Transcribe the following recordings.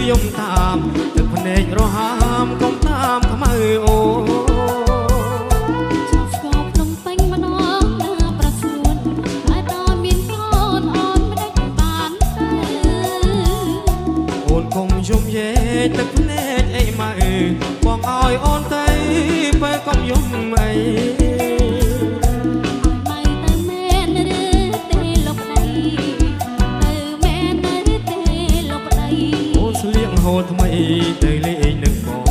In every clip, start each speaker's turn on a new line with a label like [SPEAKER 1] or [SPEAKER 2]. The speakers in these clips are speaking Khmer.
[SPEAKER 1] យំតាមទឹកភ្នែករហាមកុំតាមខ្មៅអូ
[SPEAKER 2] ស្គបភ្នំពេញម្ដងណាប្រសួនហើយដល់មានកូនអូនមិនដេចបានទៅ
[SPEAKER 1] អូនកុំយំយេទឹកភ្នែកអីមកបងឲ្យអូនទៅបើកុំយំអីហូតថ្មីទៅលេងនឹងបង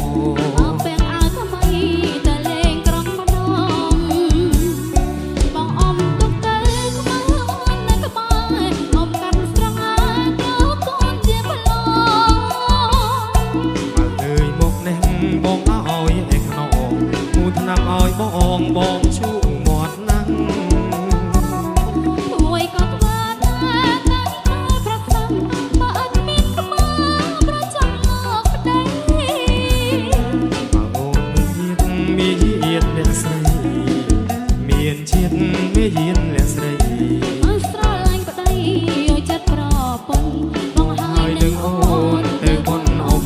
[SPEAKER 2] អបពេលឲ្យថ្មីទៅលេងក្រុងម្ដងបងអមទុកទៅខ្មៅអូននៅក្បែរអមកាន់ស្រងយកកូនជាប្លង់
[SPEAKER 1] បើអើយមកនេះបងឲ្យឯខ្នងមូថ្នាំឲ្យបងឈូកមាត់ណាំង
[SPEAKER 2] មួយក៏ធ្វើដែរតែប្រសាបើអត់មានក្បាល
[SPEAKER 1] មានជាតិមេយានលះស្រី
[SPEAKER 2] អើស្រឡាញ់ប្តីយកចិត្តប្រពន្ធបងហើយនឹងអូន
[SPEAKER 1] ទៅបនអម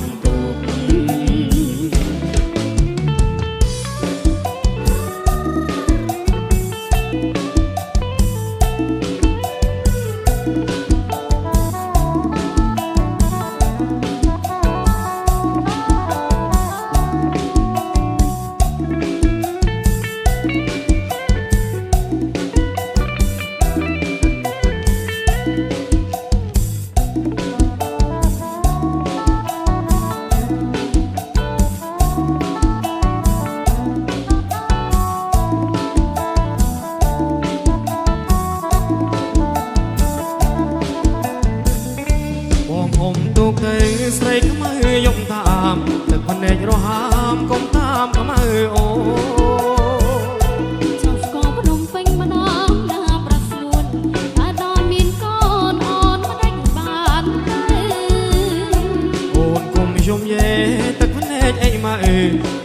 [SPEAKER 1] ទូកទៅស្រីខ្មៅយំតាមទឹកភ្នែករហាមកុំតាមខ្មៅអូ
[SPEAKER 2] ចាំស្គរភ្នំពេញម្ដងណាប្រសួនតែដល់មានកូនអូនមិនដេចបានទៅ
[SPEAKER 1] អូនគុំយំយេទឹកភ្នែកអីមក